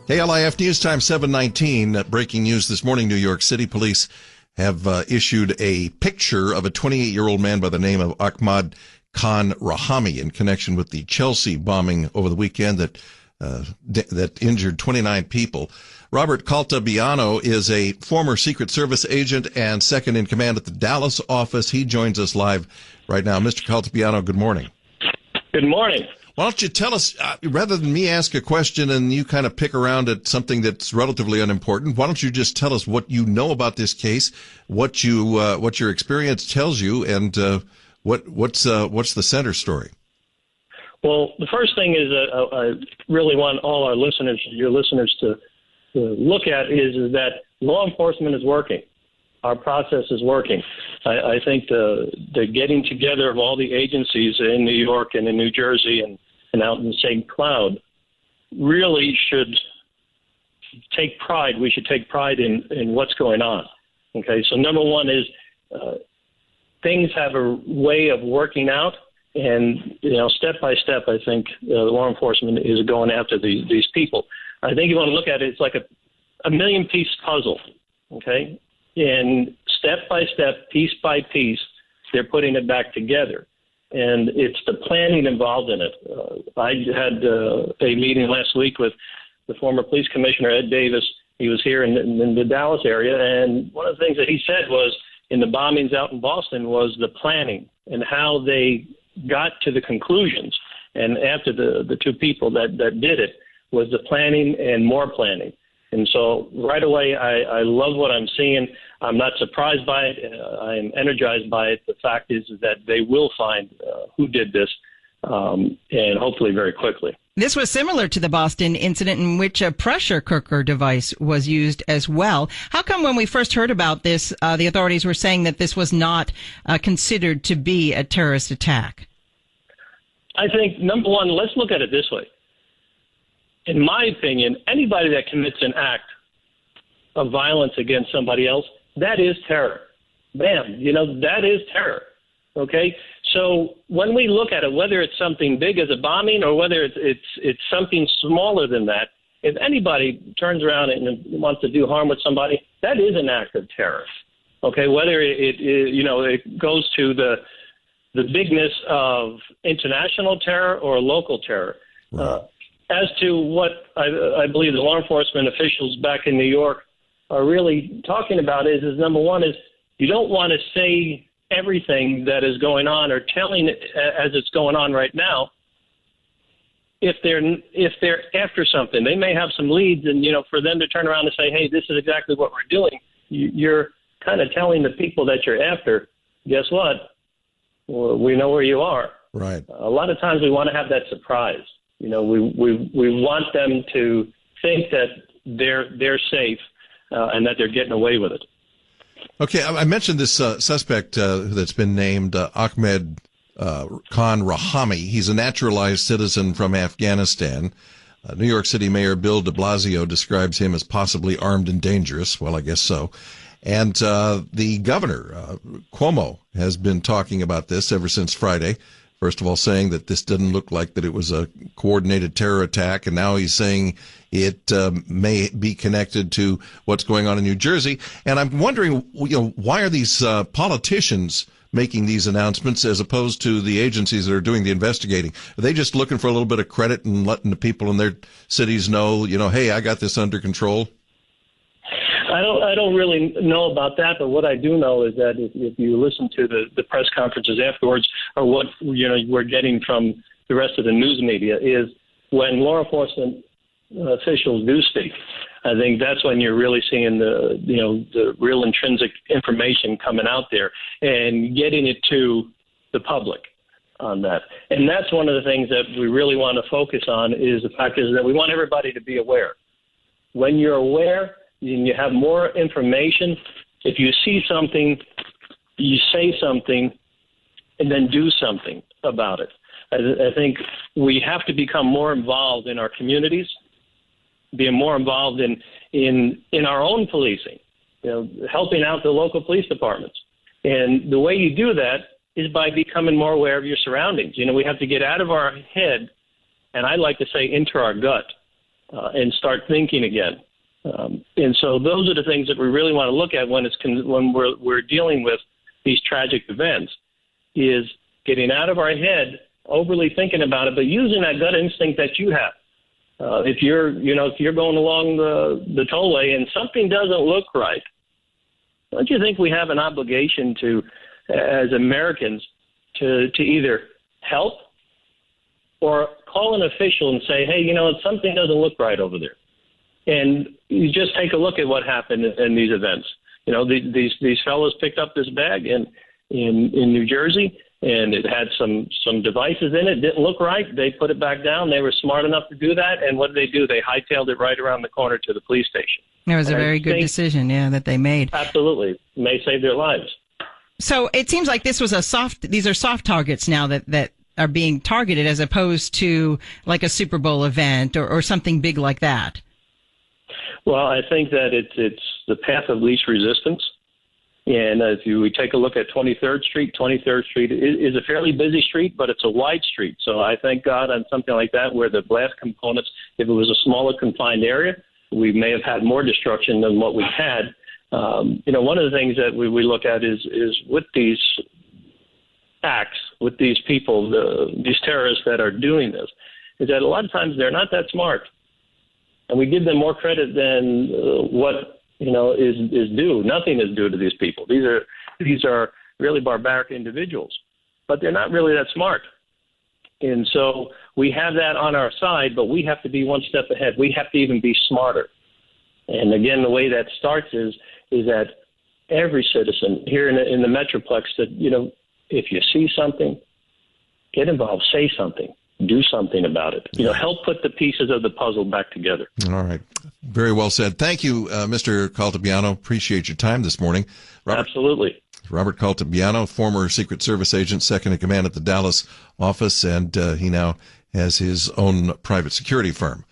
KLIF News Time 7:19. Breaking news this morning, New York City police have issued a picture of a 28-year-old man by the name of Ahmad Khan Rahami in connection with the Chelsea bombing over the weekend that injured 29 people. Robert Caltabiano is a former Secret Service agent and second in command at the Dallas office. He joins us live right now. Mr. Caltabiano, good morning. Good morning. Why don't you tell us, rather than me ask a question and you kind of pick around at something that's relatively unimportant, why don't you just tell us what you know about this case, what your experience tells you, and what's the center story? Well, the first thing is I really want all our listeners, your listeners, to look at is that law enforcement is working. Our process is working. I think the getting together of all the agencies in New York and in New Jersey and out in St. Cloud really should take pride. We should take pride in what's going on. Okay, so number one is things have a way of working out, and step by step, I think law enforcement is going after these people. I think you want to look at it, it's like a million-piece puzzle, okay? And step by step, piece by piece, they're putting it back together. And it's the planning involved in it. I had a meeting last week with the former police commissioner, Ed Davis. He was here in the Dallas area, and one of the things that he said was in the bombings out in Boston was the planning and how they got to the conclusions. And after the two people that did it was the planning and more planning. And so right away, I love what I'm seeing. I'm not surprised by it. I am energized by it. The fact is that they will find who did this, and hopefully very quickly. This was similar to the Boston incident in which a pressure cooker device was used as well. How come when we first heard about this, the authorities were saying that this was not considered to be a terrorist attack? I think, number one, let's look at it this way. In my opinion, anybody that commits an act of violence against somebody else, that is terror. Bam, that is terror. Okay? So when we look at it, whether it's something big as a bombing or whether it's something smaller than that, if anybody turns around and wants to do harm with somebody, that is an act of terror. Okay? Whether it goes to the bigness of international terror or local terror. Right. As to what I believe the law enforcement officials back in New York are really talking about is number one is you don't want to say everything that is going on or telling it as it's going on right now. If they're after something, they may have some leads, and for them to turn around and say, "Hey, this is exactly what we're doing," you're kind of telling the people that you're after, guess what? Well, we know where you are. Right. A lot of times we want to have that surprise. We want them to think that they're safe and that they're getting away with it. Okay, I mentioned this suspect that's been named Ahmad Khan Rahami. He's a naturalized citizen from Afghanistan. New York City Mayor Bill de Blasio describes him as possibly armed and dangerous. Well, I guess so. And the governor, Cuomo, has been talking about this ever since Friday. First of all, saying that this didn't look like that it was a coordinated terror attack, and now he's saying it may be connected to what's going on in New Jersey. And I'm wondering, why are these politicians making these announcements as opposed to the agencies that are doing the investigating? Are they just looking for a little bit of credit and letting the people in their cities know, hey, I got this under control? I don't really know about that, but what I do know is that if you listen to the press conferences afterwards, or what we're getting from the rest of the news media, is when law enforcement officials do speak, I think that's when you're really seeing the real intrinsic information coming out there and getting it to the public on that. And that's one of the things that we really want to focus on is the fact is that we want everybody to be aware. When you're aware, and you have more information, if you see something, you say something, and then do something about it. I think we have to become more involved in our communities, being more involved in our own policing, helping out the local police departments. And the way you do that is by becoming more aware of your surroundings. We have to get out of our head, and I like to say into our gut. and start thinking again. And so those are the things that we really want to look at when we're dealing with these tragic events, is getting out of our head, overly thinking about it, but using that gut instinct that you have. If you're going along the tollway and something doesn't look right, don't you think we have an obligation to, as Americans, to either help or call an official and say, hey, something doesn't look right over there. And you just take a look at what happened in these events. These fellows picked up this bag in New Jersey, and it had some devices in it. Didn't look right. They put it back down. They were smart enough to do that. And what did they do? They hightailed it right around the corner to the police station. It was a very good decision, that they made. Absolutely. It may save their lives. So it seems like these are soft targets now that are being targeted, as opposed to like a Super Bowl event or something big like that. Well, I think that it's the path of least resistance. And if we take a look at 23rd Street is a fairly busy street, but it's a wide street. So I thank God on something like that, where the blast components, if it was a smaller confined area, we may have had more destruction than what we had. One of the things that we look at is with these acts, with these people, these terrorists that are doing this, is that a lot of times they're not that smart. And we give them more credit than what is due. Nothing is due to these people. These are really barbaric individuals, but they're not really that smart. And so we have that on our side, but we have to be one step ahead. We have to even be smarter. And again, the way that starts is that every citizen here in the Metroplex, that if you see something, get involved, say something. Do something about it. Help put the pieces of the puzzle back together. All right. Very well said. Thank you, Mr. Caltabiano. Appreciate your time this morning. Absolutely. Robert Caltabiano, former Secret Service agent, second in command at the Dallas office, and he now has his own private security firm.